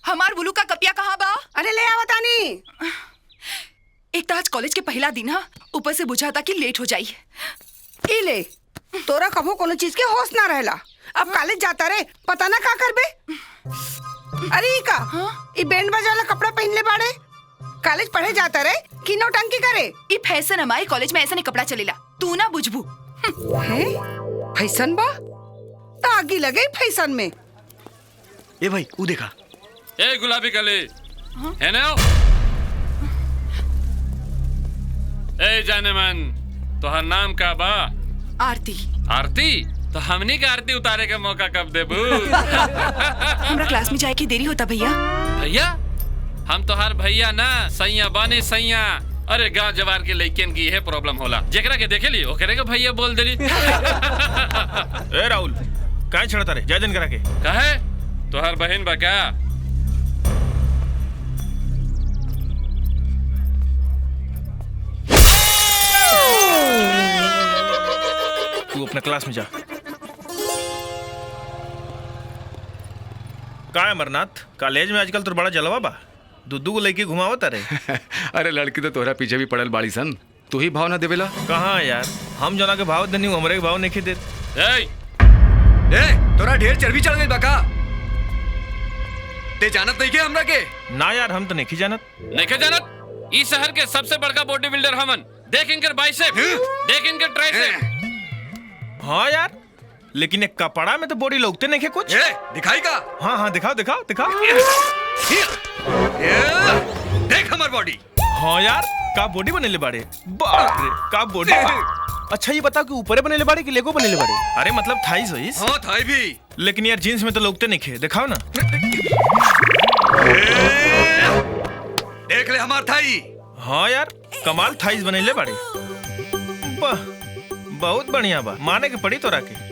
हमार बुलू का कपिया कहाँ बा? अरे ले आवा तानी। एक तो आज कॉलेज के पहला दिन है, ऊपर से बुझाता कि लेट हो जाई। ई ले, तोरा कभो कोनो चीज के होश ना रहेला। अब कॉलेज जाता रे, पता ना का करबे। अरे ई का? ई बैंड बाजा वाला कपड़ा पहन ले बाड़े। कॉलेज पढ़े जाता रे कि नौटंकी करे? ई फैशन हमारे कॉलेज में ऐसा नहीं कपड़ा चलेला, तू ना बुझबू। हैं? फैशन बा? तागी लगे फैशन में। ए भाई वो देखा। ए गुलाबी कली है ना? ए जाने मन, तोहर नाम का बा? आरती। आरती? तो हमनी का आरती उतारे का मौका कब देबू? हमरा क्लास में जाए की देरी होता भैया। भैया? हम तोहार भैया ना, सैया बाने सैया। अरे गांव जवार के लइकन की है प्रॉब्लम होला, जेकरा के देखे ली ओकरे के भैया बोल देली। ए राहुल, काहे छड़ता रे? जय दिन करा के कहे तोहार बहन बा क्या? तू अपने क्लास में जा। का है अमरनाथ, कॉलेज में आजकल तो बड़ा जलवा बा। दुद्दू को लेके घुमावत रे। अरे लड़की तो तोहरा पीछे भी पड़ल बाड़ी सन, तू ही भाव ना देवेला। कहाँ यार, हम जना के भाव देनी हमरे के भाव नहीं देत। ए तोरा ढेर चर्बी चढ़ गई बका। ते जानत नहीं के हमरा के? ना यार, हम तो नहीं जानत। नहीं जानत? इस शहर के सबसे बड़का बॉडी बिल्डर हमन। देख इनकर बाइसेप, देख इनकर ट्राइसेप। हाँ यार, लेकिन एक कपड़ा में तो बॉडी लोगते नहीं है कुछ। दिखाई का? हाँ हाँ दिखाओ दिखाओ दिखाओ। देख हमार बॉडी। हाँ यार, का बॉडी बनेले बाड़े। बाप रे, का बॉडी। अच्छा ये बताओ कि ऊपरे बनेले बाड़े कि लेगो बनेले बाड़े? अरे मतलब थाईस होइस? हाँ थाई भी। लेकिन यार जीन्स में तो लोगते नहीं है, दिखाओ ना। देख ले हमार थाई। हाँ यार, कमाल थाईस बनेले बाड़े। बहुत बढ़िया बा, माने के पड़ी तोरा के।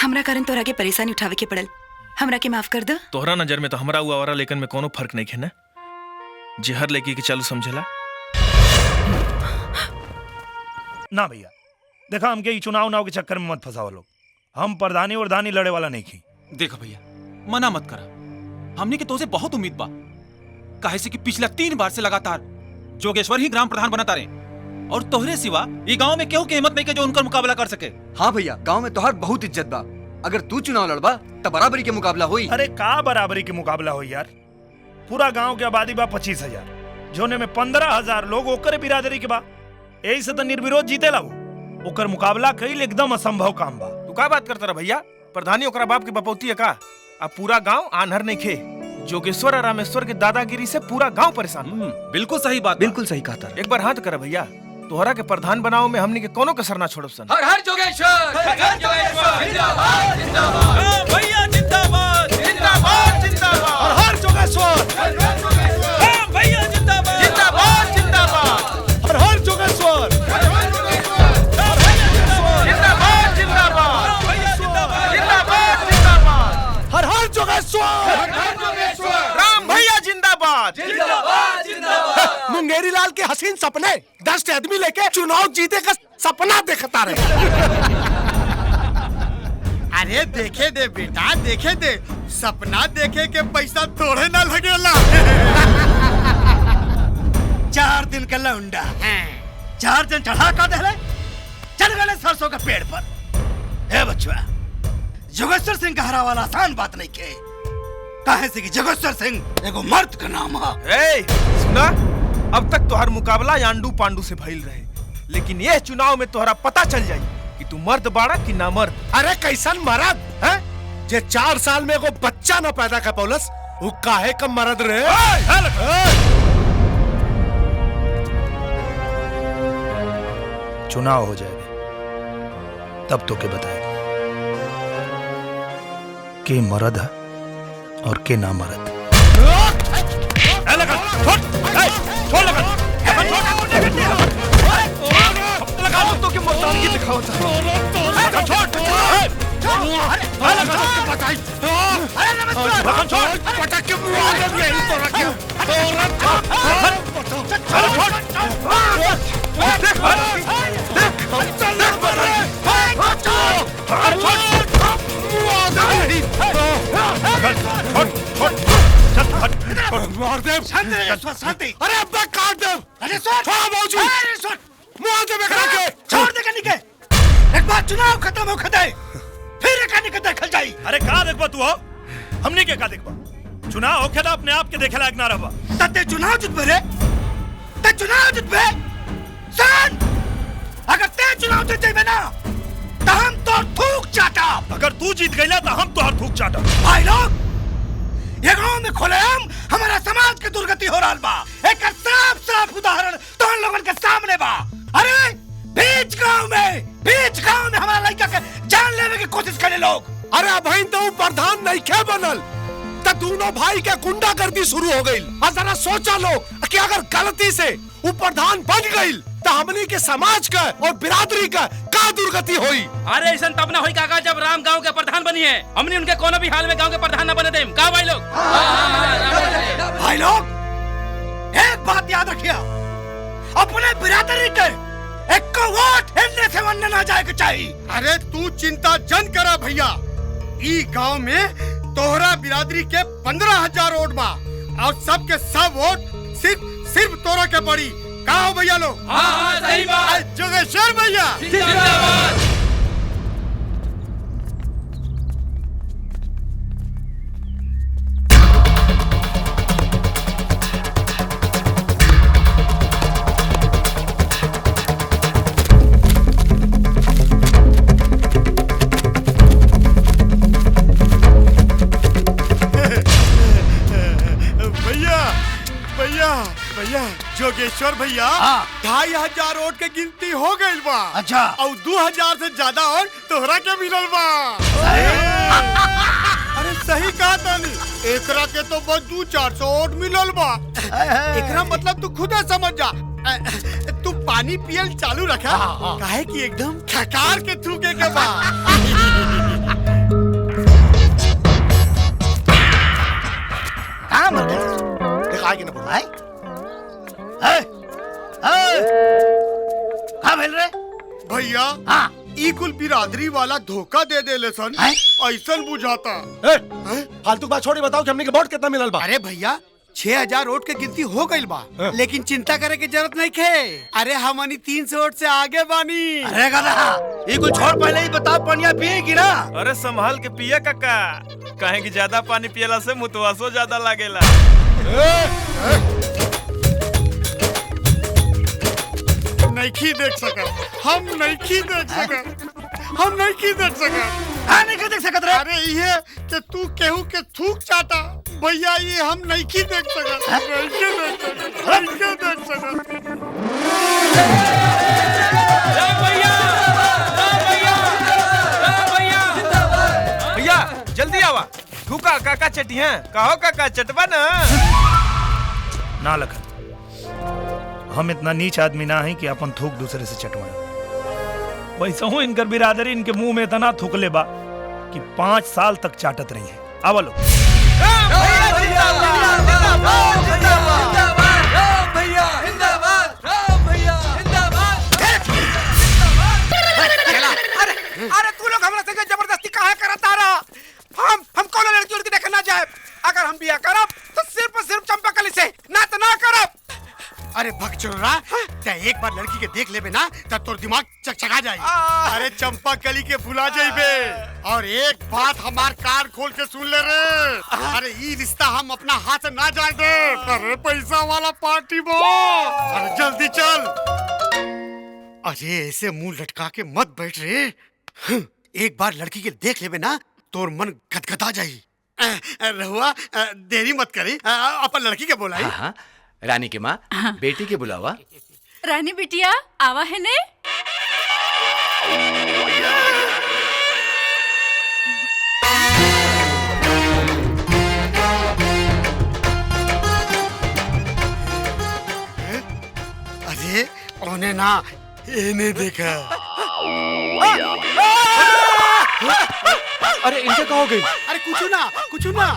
हमरा कारण तोरा के परेशानी उठावे के पड़ल, हमरा के माफ कर दो। तोहरा नजर में तो हमरा हुआ वाला लेकिन में कोनो फर्क नहीं है ना। जहर लेके के चालू समझला ना भैया। देखा हमके ई चुनाव के चक्कर में मत फंसाओ लोग। हम प्रधानी और धानी लड़े वाला नहीं की। देखो भैया, मना मत करा। हमने के तोसे बहुत उम्मीद बा, काहे से कि पिछला 3 बार से लगातार जोगेश्वर ही ग्राम प्रधान बनता रहे और तोहरे सिवा ये गांव में केहू के हिम्मत नहीं के जो उनका मुकाबला कर सके। हाँ भैया, गांव में तोहर बहुत इज्जत बा। अगर तू चुनाव लड़बा तब बराबरी के मुकाबला हुई। अरे का बराबरी के मुकाबला हो यार। पूरा गांव के आबादी बा 25,000, जोने में 15,000 लोग ओकर बिरादरी के बा। यही से तो निर्विरोध जीतेला वो। ओकर मुकाबला कईल एकदम असंभव काम बा। तू का बात करता रहा भैया? प्रधानी ओकरा बाप के बपौती है का? अब पूरा गांव आन्हर नहीं खे। जोगेश्वर और रामेश्वर के दादागिरी से पूरा गांव परेशान बा। बिल्कुल सही बात। बिल्कुल सही कहा तारा। एक बार हाथ कर भैया, तोहरा के प्रधान बनाओ में हमनी के कोनो कसर ना छोड़ब सन। हर हर जोगेश्वर, हर हर जोगेश्वर, जिंदाबाद जिंदाबाद। भैया जिंदाबाद जिंदाबाद जिंदाबाद। हर हर जोगेश्वर, भैया जिंदाबाद जिंदाबाद जिंदाबाद। हर हर जोगेश्वर, जिंदाबाद जिंदाबाद। जिंदाबाद जिंदाबाद। हर हर जोगेश्वर, राम भैया जिंदाबाद। जिंदाबाद जिंदाबाद। मुंगेरी लाल के हसीन सपने 10 आदमी लेके चुनाव जीते का सपना देखता रहे। अरे देखे दे बेटा, देखे दे। सपना देखे के पैसा थोड़े ना लगेला। 4 दिन का लौंडा 4 दिन चढ़ा का दे चढ़ गए सरसों का पेड़ पर। ए बच्चा, जोगेश्वर सिंह का हरा वाला आसान बात नहीं के। काहे से कि जोगेश्वर सिंह एगो मर्द का नाम है। ए, सुना, अब तक तोहर मुकाबला यांडू पांडू से भइल रहे, लेकिन ये चुनाव में तोहरा पता चल जाई कि तू मर्द बाड़ा कि ना मर्द। अरे कैसन मर्द है जे 4 साल में एगो बच्चा न पैदा कर पौलस, वो काहे का मर्द रहे। चुनाव हो जाएगा तब तो के बताएगा के मर्द है और के ना मर्द। शांति। अरे अब्बा काट दे। अरे सुन, अरे सुन, मुआवजे में करा के छोड़ दे कनी के। एक बार चुनाव खत्म हो खदे, फिर कनी के देखल जाई। अरे का देखबा तू हो? हमनी के का देखबा? चुनाव होखे ना अपने आप के देखे लायक ना रहबा। तते चुनाव जितबे रे, ते चुनाव जितबे। सुन, अगर ते चुनाव जीत जाइबे ना तो हम तो थूक चाटा। अगर तू जीत गईला तो हम तोहर थूक चाटा। भाई लोग, ये गांव में खुलेआम हमारा समाज की दुर्गति हो रहा बा। एक साफ साफ उदाहरण तुम लोगों के सामने बा। अरे बीच गांव में हमारा लड़का के जान लेने की कोशिश करे लोग। अरे अभी तो प्रधान नहीं खे बनल तो दोनों भाई के गुंडागर्दी शुरू हो गई। और जरा सोचा लो कि अगर गलती से वो प्रधान बन गई तो हमनी के समाज का और बिरादरी का दुर्गति हुई। अरे ऐसा तब ना हुई काका जब राम गांव के प्रधान बनी है। हमने उनके कोनो भी हाल में गांव के प्रधान न बने दे। का भाई लोग? भाई लोग, एक बात याद रखिए, अपने बिरादरी के एक को वोट हिलने से वरना ना जाए के चाहिए। अरे तू चिंता जन करा भैया, ई गांव में तोहरा बिरादरी के 15,000 वोट बा और सबके सब वोट सिर्फ तोरा के पड़ी। का हो भैया लोग? हाँ सही बात। जोगेश्वर भैया जिंदाबाद। भैया जोगेश्वर भैया 2,500 वोट के गिनती हो गई बा। अच्छा। और 2,000 से ज्यादा वोट तोहरा के मिलल बा। अरे सही कहा तानी, एकरा के तो बस 200-400 वोट मिलल बा। एकरा मतलब तू खुद समझ जा। तू पानी पियल चालू रखा, काहे कि एकदम खकार के थूके के बा। कहाँ मर गए? दिखाई कि न पड़ा है? कहाँ मिल रहे? भैया हाँ। ई कुल बिरादरी वाला धोखा दे दे सन, ऐसन बुझाता। फालतू बात छोड़ी, बताओ कि हमने के वोट कितना मिलल बा? अरे भैया, 6000 वोट के गिनती हो गई बा, लेकिन चिंता करे की जरूरत नहीं खे। अरे हमनी 300 वोट से आगे बानी। अरे गधा, ये कुछ छोड़, पहले ही बता पनिया पिएगी ना? अरे संभाल के पिया काका, काहे कि ज्यादा पानी पियला से मुतवासो ज्यादा लागेला। नहीं देख सका, हम नहीं देख सका, हम नहीं देख सका। हाँ, नहीं देख सकत रे। अरे ये कि तू केहू के थूक चाटा भैया, ये हम नहीं देख सका, नहीं देख सका। भैया जल्दी आवा, थूका काका चटी हैं, कहो काका चटवा ना। ना लखन, हम इतना नीच आदमी ना है कि अपन थूक दूसरे से चटवाए। वैसे हूँ इनकर बिरादरी इनके मुंह में इतना थूकले बा कि 5 साल तक चाटत रही है। आवलो अरे तू लोग हमरा संगे जबरदस्ती काहे करत आ रहा? हम कौन लड़की उड़की देखना जाए? अगर हम बिया करब तो सिर्फ चंपाकली से, ना तो ना करब। अरे भगचोरा, ते एक बार लड़की के देख लेबे ना तो तोर दिमाग चकचका जाई। अरे चंपा कली के भुला जाइबे। और एक बात हमार कान खोल के सुन ले रे, अरे ये रिश्ता हम अपना हाथ से ना जाए दे। अरे पैसा वाला पार्टी बो, अरे जल्दी चल। अरे ऐसे मुंह लटका के मत बैठ रे। एक बार लड़की के देख लेबे ना तोर मन गदगदा जाई। रहुआ देरी मत करी, अपन लड़की के बोलाई। हाँ, रानी के माँ, बेटी के बुलावा। रानी बिटिया आवा है ने? अरे ओने ना, इन्हें देखा। अरे इनके कहो गई? अरे कुछ ना,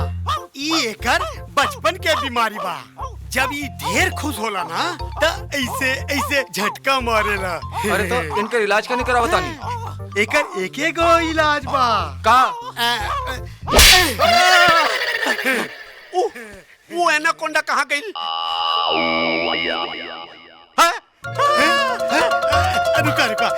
ई एकर बचपन के बीमारी बा। जब ये ढेर खुश होला ना तो ऐसे झटका मारेला। अरे तो इनका इलाज करने करा बता नहीं। एकर एक गो इलाज बा का? वो एनाकोंडा कहाँ गई? रुका।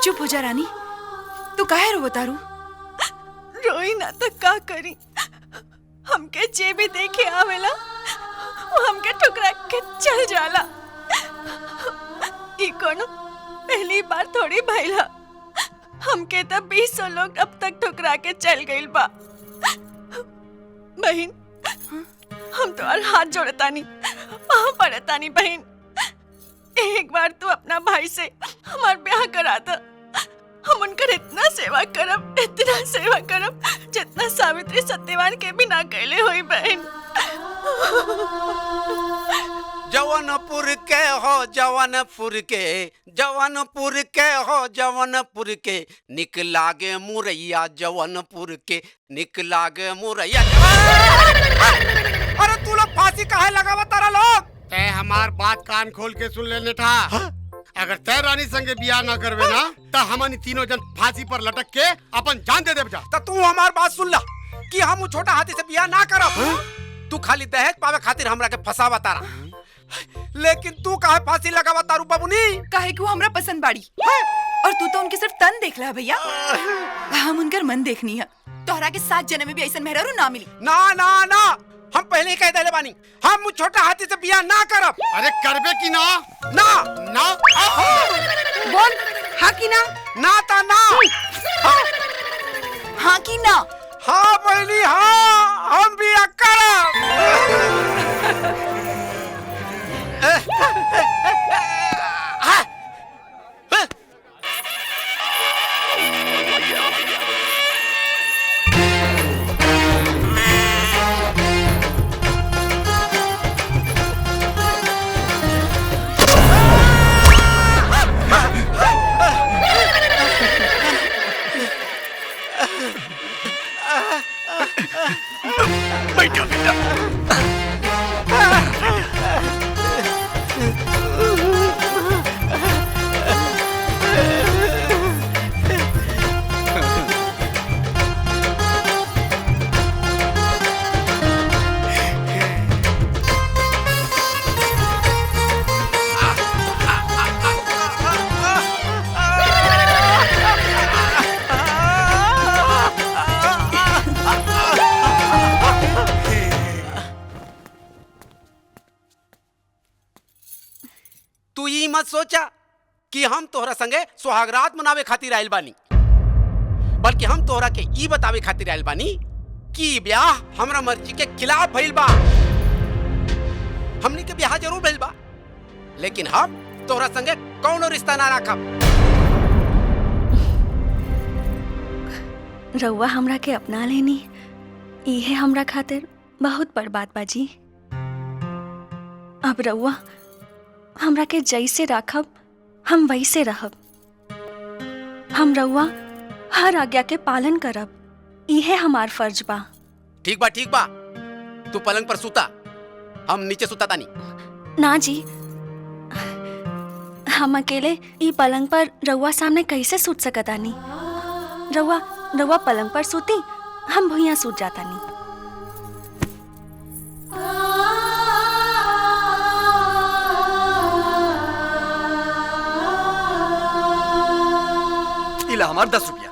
चुप हो जा रानी, तू काहे रो बतारू? रोई ना तो का करी? हमके जे भी देखे आवेला वो हमके ठुकरा के चल जाला। ई कोनो पहली बार थोड़ी भइला, हमके तो 200 लोग अब तक ठुकरा के चल गइल बा। बहन, हम तो और हाथ जोड़तानी, वहां पड़तानी बहन। एक बार तू अपना भाई से हमार ब्याह करा दे, हम उनकर इतना सेवा करब जितना सावित्री सत्यवान के भी ना कैले हुई बहन। जवनपुर के हो जवनपुर के निक लागे मुरैया, जवनपुर के निक लागे मुरैया। अरे तू लोग फांसी काहे लगावा तारा लोग? तै हमार बात कान खोल के सुन लेने था। अगर तै रानी संगे बियाह ना करवे ना तो हमनी तीनों जन फांसी पर लटक के अपन जान दे जा। तो तू हमार बात सुन ला कि हम छोटा हाथी से बियाह ना करब। तू खाली दहेज पावे खातिर हमरा के फसावा तारा, लेकिन तू काहे फांसी लगावा तारू बाबूनी? काहे कि वो हमरा पसंद बाड़ी और तू तो उनके सिर्फ तन देख ला भैया, हम उनकर मन देखनी है। तोहरा के 7 जन्म में भी ऐसा मेहरारू ना मिली। ना, हम पहले ही कह देले बानी, हम छोटा हाथी से बियाह ना करब। अरे करबे की ना? बोल हाँ की ना? ना ता ना। हाँ की ना? हाँ पहली, हाँ हम बियाह करब। बैठो बेटा। ई मत सोचा कि हम तोहरा संगे सुहागरात मनावे खातिर आइल बानी, बल्कि हम तोहरा के ई बतावे खातिर आइल बानी कि ब्याह हमरा मर्जी के खिलाफ भइल बा। हमनी के ब्याह जरूर भइल बा, लेकिन हम तोहरा संगे कौनो रिश्ता ना रखब। रउआ हमरा के अपना लेनी, इहे हमरा खातिर बहुत बड़ बात बाजी। अब रउआ हमरा के जैसे राखब हम वैसे रहब। हम रउआ हर आज्ञा के पालन करब, इहे हमार फर्ज बा। ठीक बा ठीक बा, तू पलंग पर सुता, हम नीचे सुता तानी। ना जी, हम अकेले ई पलंग पर रउआ सामने कैसे सूत सकतानी? रउआ पलंग पर सूती, हम भुइयां सूत जातानी। इला हमार 10 रुपया,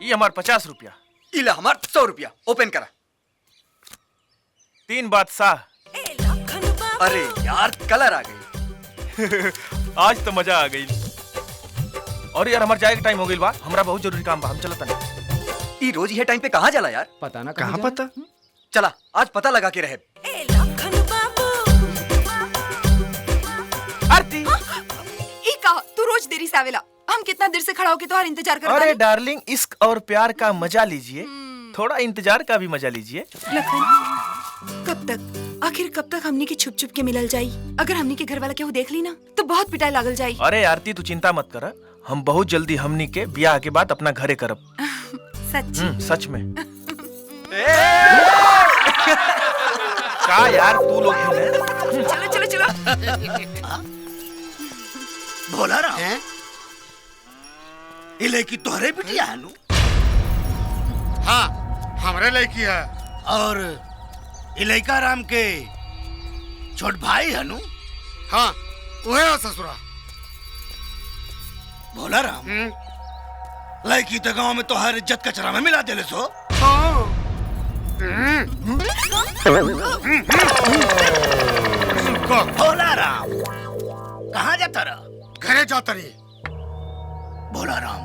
ये हमार 50 रुपया, इला हमार 100 रुपया। ओपन करा। 3 बादशाह। अरे यार कलर आ गई। आज तो मजा आ गई। और यार हमार जाए के टाइम हो गई बा, हमरा बहुत जरूरी काम बा, हम चलत नहीं। ई रोज ये टाइम पे कहाँ जाला यार? पता ना कहाँ पता? चला आज पता लगा के रहे। आरती ई का तू रोज देरी से आवेला, हम कितना देर से खड़ा होके तुम्हारा इंतजार कर रहे अरे हैं। डार्लिंग, इश्क और प्यार का मजा लीजिए, थोड़ा इंतजार का भी मजा लीजिए। लखन, कब तक आखिर कब तक हमनी के छुप छुप के मिलल जाई? अगर हमनी के घर वाला केहू देख ली ना तो बहुत पिटाई लागल जाई। अरे आरती तू चिंता मत कर, हम बहुत जल्दी हमनी के ब्याह के बाद अपना घरे करब। सच्ची? सच में। का यार तू लोग चलो चलो चलो। भोला राम, ये लड़की तोहरे बिटिया है नु? हाँ हमरे लड़की है। और ये लड़का राम के छोट भाई है नु? हाँ वह है ससुरा। भोला राम, लड़की तो गांव में तो हर इज्जत कचरा में मिला देले सो। भोला राम, कहाँ जाता रहा? घरे जाता रही। भोला राम,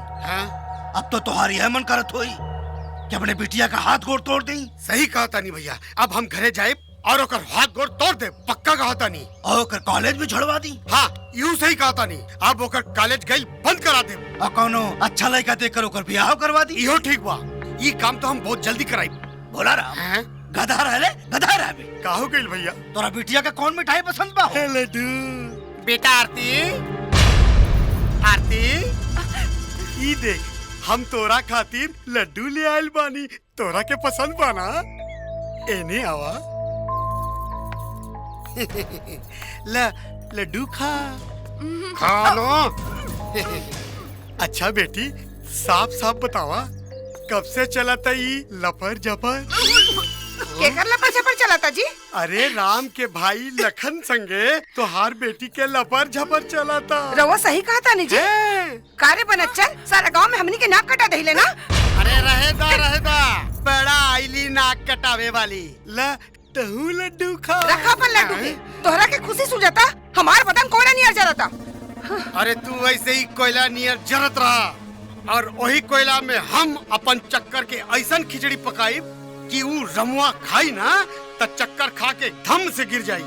अब तो तुम्हारी यह मन करत होई कि अपने बिटिया का हाथ गोड़ तोड़ दी। सही कहा तानी भैया, अब हम घरे जाए और ओकर हाथ गोड़ तोड़ दे, पक्का कहा तानी। और ओकर कॉलेज भी छोड़वा दी। हाँ यूं सही कहा तानी, अब ओकर कॉलेज गई बंद करा दे। और कोनो अच्छा लड़का देख ओकर ब्याह करवा दी। इहो ठीक बा, ये काम तो हम बहुत जल्दी कराई। भोला राम, गधा रहले गधा रहबे। काहो गइल भैया? तोरा बिटिया का कौन मिठाई पसंद बा? लड्डू। बेटा आरती, आरती ई देख, हम तोरा खातिर लड्डू ले आइल बानी, तोरा के पसंद बाना? एने आवा। लड्डू खा लो। अच्छा बेटी, साफ साफ बतावा, कब से चला था ये लपर जपर? केकर लपर झपर चलाता जी? अरे राम के भाई लखन संगे तो हार बेटी के लपर झपर चला था। रवा सही कहा था जी। कारे बनच्चन, सारा गांव में हमनी के नाक कटा दहिले ना। अरे रहेदा, बड़ा आईली नाक कटावे वाली। तहू लड्डू खा। रखा अपन लड्डू के, तोहरा के खुशी सुझाता, हमार बदन कोयला नियर जरता। अरे तू वैसे ही कोयला नियर जरत रहा, और वही कोयला में हम अपन चक्कर के ऐसन खिचड़ी पकाई कि वो रमुआ खाई ना त चक्कर खा के धम से गिर जाई।